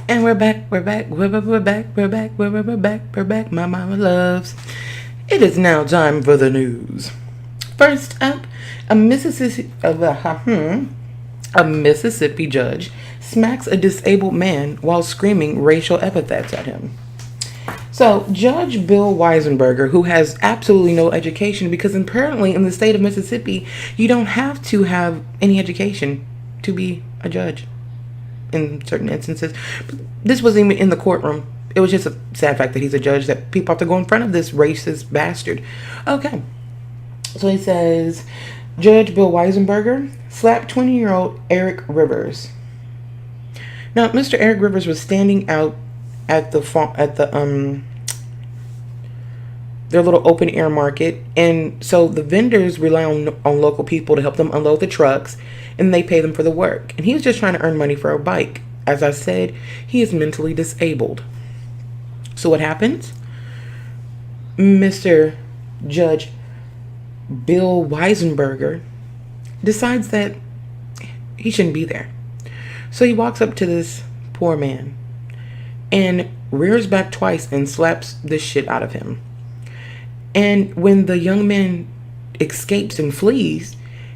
And we're back, we're back, we're back, we're back, we're back, my mama loves. It is now time for the news. First up, a Mississippi judge smacks a disabled man while screaming racial epithets at him. So, Judge Bill Weisenberger, who has absolutely no education, because apparently in the state of Mississippi, you don't have to have any education to be a judge in certain instances. But this wasn't even in the courtroom. It was just a sad fact that he's a judge, that people have to go in front of this racist bastard. Okay. So he says, Judge Bill Weisenberger slapped 20-year-old Eric Rivers. Now, Mr. Eric Rivers was standing out at their little open air market, and so the vendors rely on local people to help them unload the trucks, and they pay them for the work. And he was just trying to earn money for a bike. As I said, he is mentally disabled. So what happens? Mr. Judge Bill Weisenberger decides that he shouldn't be there. So he walks up to this poor man and rears back twice and slaps the shit out of him. And when the young man escapes and flees,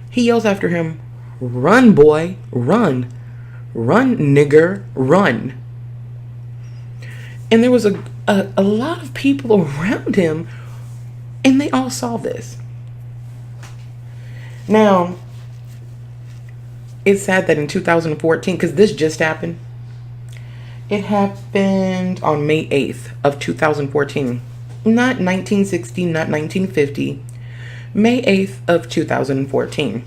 he yells after him, "Run, boy, run. Run, nigger, run." And there was a lot of people around him, and they all saw this. Now, it's sad that in 2014, because this just happened, it happened on May 8th of 2014. Not 1960, not 1950. May 8th of 2014.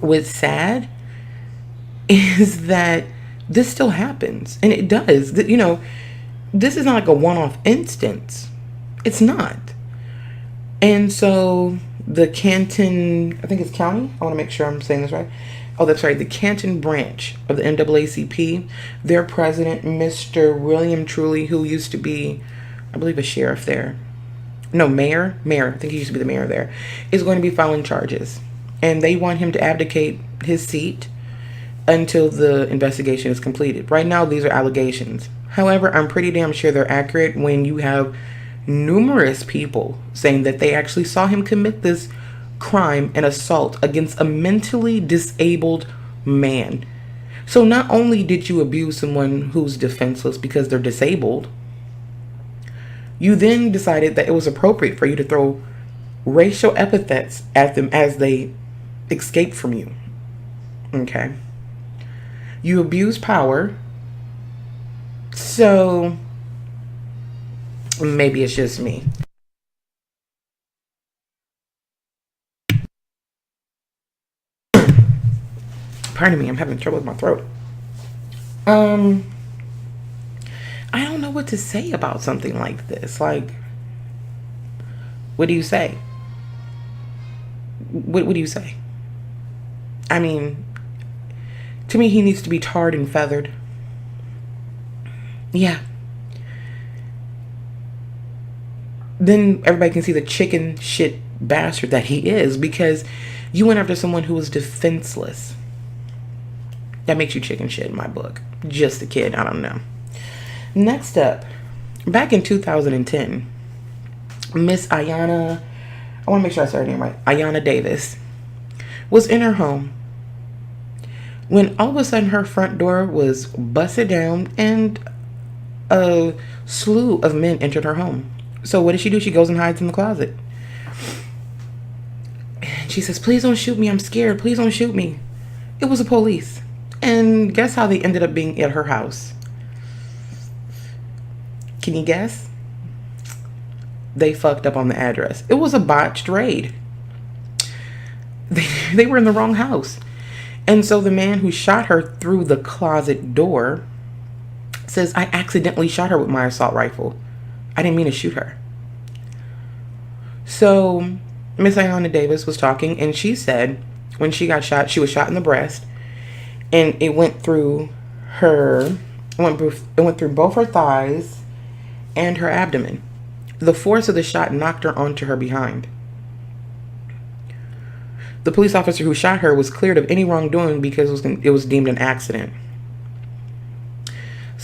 What's sad is that this still happens. And it does. You know, this is not like a one-off instance. It's not. And so the Canton, I think it's county. I want to make sure I'm saying this right. Oh, that's right. The Canton branch of the NAACP, their president, Mr. William Truly, who used to be, I believe, a sheriff there. No, mayor. I think he used to be the mayor there, is going to be filing charges. And they want him to abdicate his seat until the investigation is completed. Right now, these are allegations. However, I'm pretty damn sure they're accurate when you have numerous people saying that they actually saw him commit this crime and assault against a mentally disabled man. So not only did you abuse someone who's defenseless because they're disabled, you then decided that it was appropriate for you to throw racial epithets at them as they escape from you. Okay. You abuse power. So maybe it's just me. Pardon me, I'm having trouble with my throat. I don't know what to say about something like this. Like, what do you say? What do you say? I mean, to me, he needs to be tarred and feathered. Yeah. Then everybody can see the chicken shit bastard that he is, because you went after someone who was defenseless. That makes you chicken shit in my book. Just a kid, I don't know. Next up, back in 2010, Miss Ayanna, I want to make sure I said her name right, Ayanna Davis, was in her home when all of a sudden her front door was busted down and a slew of men entered her home. So what does she do? She goes and hides in the closet. And she says, "Please don't shoot me. I'm scared. Please don't shoot me." It was the police. And guess how they ended up being at her house? Can you guess? They fucked up on the address. It was a botched raid. They were in the wrong house. And so the man who shot her through the closet door says, "I accidentally shot her with my assault rifle. I didn't mean to shoot her." So Miss Ayanna Davis was talking, and she said when she got shot, she was shot in the breast, and it went through both her thighs and her abdomen. The force of the shot knocked her onto her behind. The police officer who shot her was cleared of any wrongdoing because it was deemed an accident.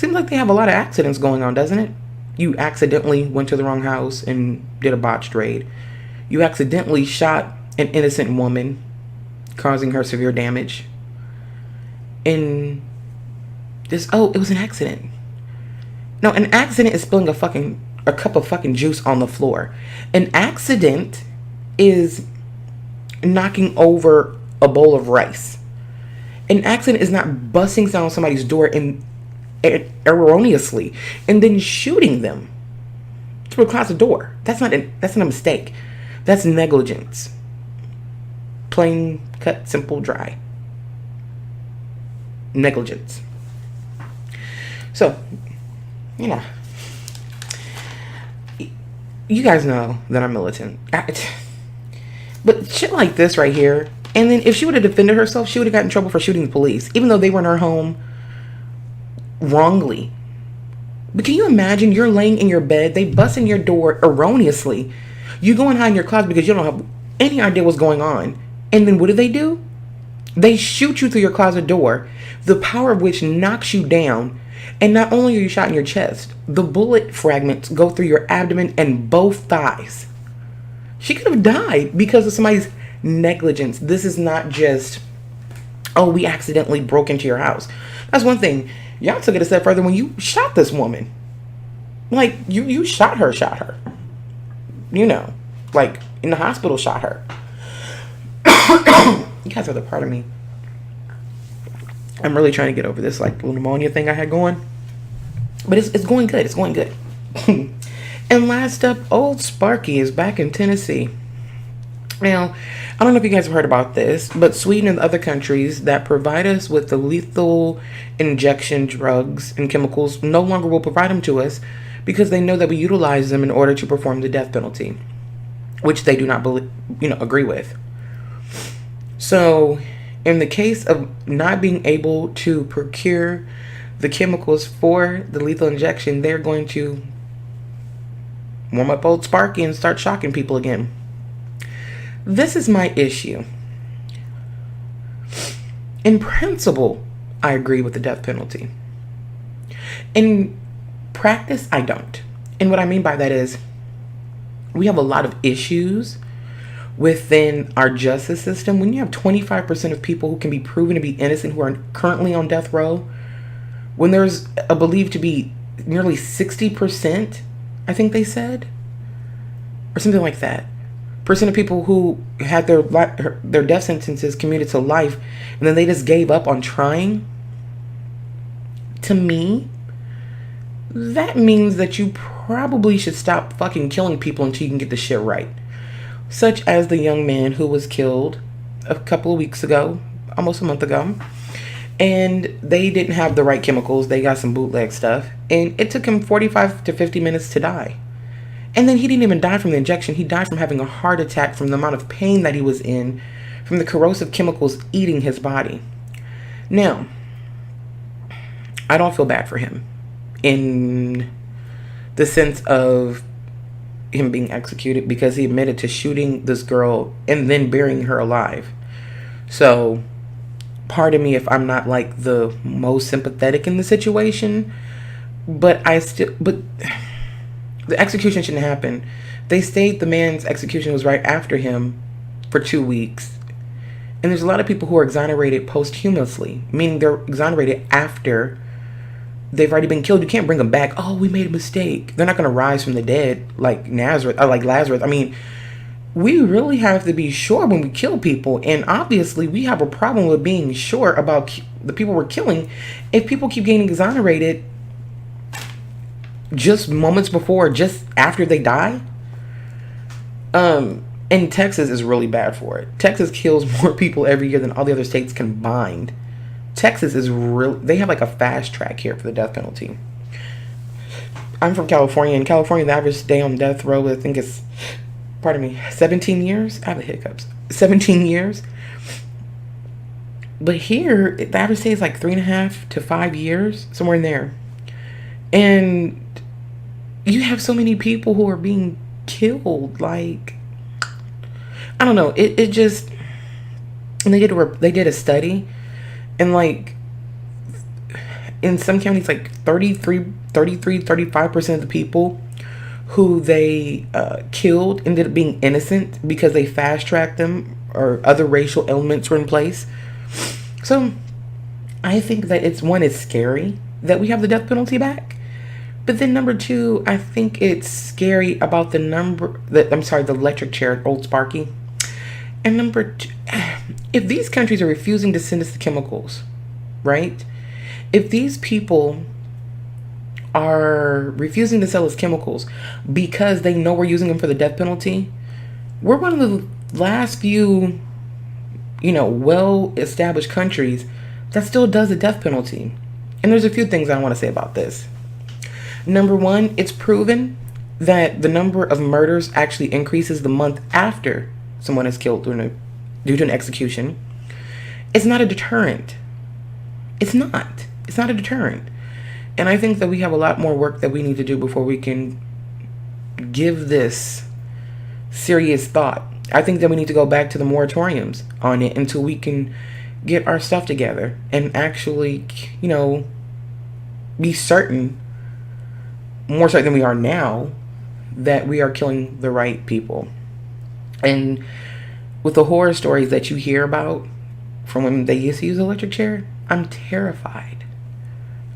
Seems like they have a lot of accidents going on, doesn't it? You accidentally went to the wrong house and did a botched raid. You accidentally shot an innocent woman, causing her severe damage. And it was an accident. No, an accident is spilling a cup of fucking juice on the floor. An accident is knocking over a bowl of rice. An accident is not busting down somebody's door erroneously and then shooting them through a closet door. That's not a mistake. That's negligence. Plain, cut, simple, dry. Negligence. So, you guys know that I'm militant. But shit like this right here, and then if she would have defended herself, she would have gotten in trouble for shooting the police, even though they were in her home wrongly. But can you imagine, you're laying in your bed, they bust in your door erroneously, you go and hide in your closet because you don't have any idea what's going on, and then what do? They shoot you through your closet door, the power of which knocks you down, and not only are you shot in your chest, the bullet fragments go through your abdomen and both thighs. She could have died because of somebody's negligence. This is not just, oh, we accidentally broke into your house. That's one thing. Y'all took it a step further when you shot this woman. Like, you shot her. Like, in the hospital shot her. You guys are the part of me. I'm really trying to get over this, like, little pneumonia thing I had going. But it's going good. It's going good. And last up, old Sparky is back in Tennessee. Now, I don't know if you guys have heard about this, but Sweden and other countries that provide us with the lethal injection drugs and chemicals no longer will provide them to us because they know that we utilize them in order to perform the death penalty, which they do not agree with. So, in the case of not being able to procure the chemicals for the lethal injection, they're going to warm up old Sparky and start shocking people again. This is my issue. In principle, I agree with the death penalty. In practice, I don't. And what I mean by that is, we have a lot of issues within our justice system. When you have 25% of people who can be proven to be innocent who are currently on death row, when there's believed to be nearly 60%, I think they said, or something like that, percent of people who had their death sentences commuted to life, and then they just gave up on trying. To me, that means that you probably should stop fucking killing people until you can get the shit right. Such as the young man who was killed a couple of weeks ago, almost a month ago, and they didn't have the right chemicals. They got some bootleg stuff, and it took him 45 to 50 minutes to die. And then he didn't even die from the injection. He died from having a heart attack from the amount of pain that he was in from the corrosive chemicals eating his body. Now, I don't feel bad for him in the sense of him being executed because he admitted to shooting this girl and then burying her alive. So, pardon me if I'm not like the most sympathetic in the situation, but the execution shouldn't happen. They state the man's execution was right after him for 2 weeks. And there's a lot of people who are exonerated posthumously, meaning they're exonerated after they've already been killed. You can't bring them back. Oh, we made a mistake. They're not going to rise from the dead like Nazareth or like Lazarus. I mean, we really have to be sure when we kill people. And obviously, we have a problem with being sure about the people we're killing. If people keep getting exonerated just moments before, just after they die. And Texas is really bad for it. Texas kills more people every year than all the other states combined. Texas is they have like a fast track here for the death penalty. I'm from California. In California, the average day on death row, I think is, 17 years? I have the hiccups. 17 years. But here, the average day is like 3.5 to 5 years, somewhere in there. And you have so many people who are being killed. Like, I don't know. It just, and they did a study, and like in some counties, like 35% of the people who they killed ended up being innocent because they fast tracked them or other racial elements were in place. So I think that it's scary that we have the death penalty back. But then number two, I think it's scary about the electric chair, old Sparky. And number two, if these countries are refusing to send us the chemicals, right? If these people are refusing to sell us chemicals because they know we're using them for the death penalty, we're one of the last few, well-established countries that still does the death penalty. And there's a few things I want to say about this. Number one, it's proven that the number of murders actually increases the month after someone is killed due to an execution. It's not a deterrent. It's not a deterrent. And I think that we have a lot more work that we need to do before we can give this serious thought. I think that we need to go back to the moratoriums on it until we can get our stuff together and actually, be certain, more certain than we are now, that we are killing the right people. And with the horror stories that you hear about from when they used to use the electric chair, I'm terrified.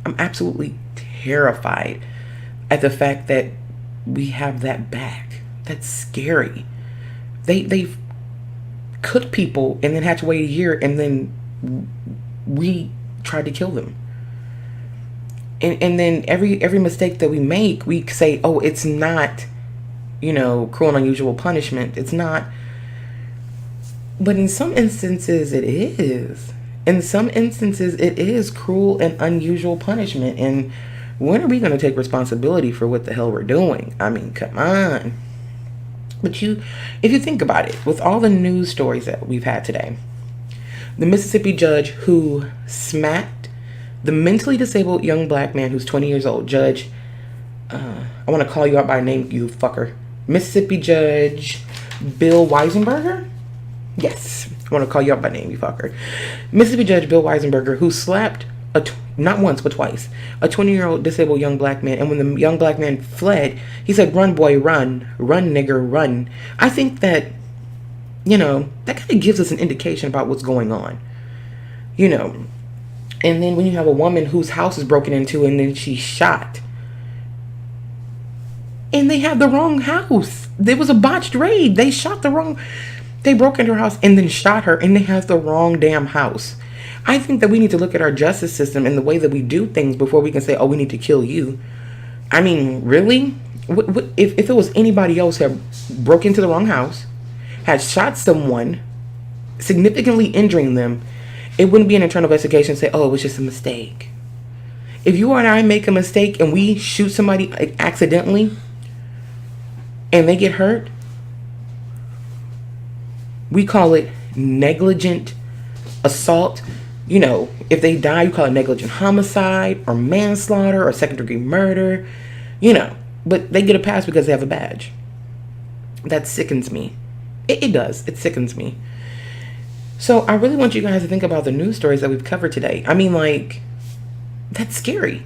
I'm absolutely terrified at the fact that we have that back. That's scary. They've cooked people and then had to wait a year and then we tried to kill them. And then every mistake that we make, we say, oh, it's not, cruel and unusual punishment. It's not. But in some instances, it is. In some instances, it is cruel and unusual punishment. And when are we going to take responsibility for what the hell we're doing? I mean, come on. But if you think about it, with all the news stories that we've had today, the Mississippi judge who smacked the mentally disabled young black man who's 20 years old, Judge, I want to call you out by name, you fucker. Mississippi Judge Bill Weisenberger? Yes, I want to call you out by name, you fucker. Mississippi Judge Bill Weisenberger, who slapped, not once, but twice, a 20-year-old disabled young black man. And when the young black man fled, he said, "Run, boy, run. Run, nigger, run." I think that, that kind of gives us an indication about what's going on. And then when you have a woman whose house is broken into and then she's shot, and they have the wrong house. There was a botched raid. They broke into her house and then shot her, and they have the wrong damn house. I think that we need to look at our justice system and the way that we do things before we can say, oh, we need to kill you. I mean, really? If it was anybody else who had broke into the wrong house, had shot someone, significantly injuring them, it wouldn't be an internal investigation and say, oh, it was just a mistake. If you and I make a mistake and we shoot somebody accidentally and they get hurt, we call it negligent assault. If they die, you call it negligent homicide or manslaughter or second-degree murder, But they get a pass because they have a badge. That sickens me. It does. It sickens me. So I really want you guys to think about the news stories that we've covered today. I mean, that's scary,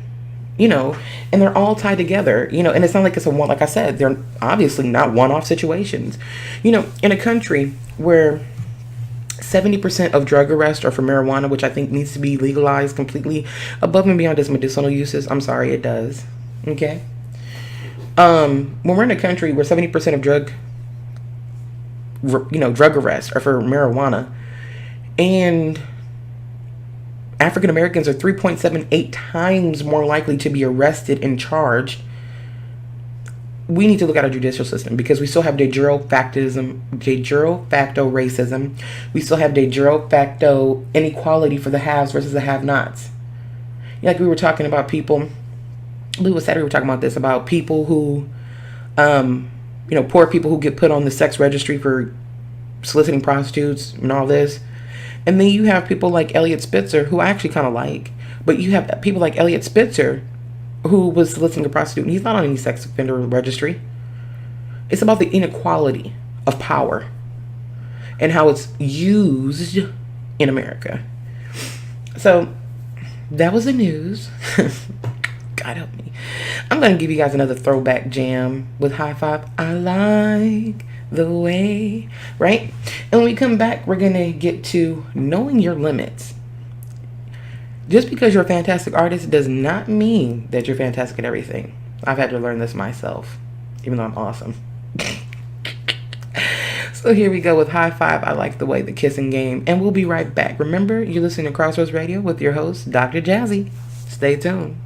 and they're all tied together, and it's not like it's like I said, they're obviously not one-off situations. In a country where 70% of drug arrests are for marijuana, which I think needs to be legalized completely above and beyond its medicinal uses. I'm sorry, it does. Okay. When we're in a country where 70% of drug arrests are for marijuana, and African Americans are 3.78 times more likely to be arrested and charged, we need to look at our judicial system, because we still have de jure facto racism. We still have de jure facto inequality for the haves versus the have-nots. Like we were talking about people, I believe it was Saturday we were talking about this, about people who, poor people who get put on the sex registry for soliciting prostitutes and all this. And then you have people like Elliot Spitzer, who I actually kind of like. But you have people like Elliot Spitzer, who was soliciting a prostitute, and he's not on any sex offender registry. It's about the inequality of power and how it's used in America. So that was the news. God help me. I'm going to give you guys another throwback jam with High Five. I like the way, right? And when we come back, we're going to get to knowing your limits. Just because you're a fantastic artist does not mean that you're fantastic at everything. I've had to learn this myself, even though I'm awesome. So here we go with High Five, I Like the Way, the Kissing Game. And we'll be right back. Remember, you're listening to CrossRoads Radio with your host, Dr. Jazzy. Stay tuned.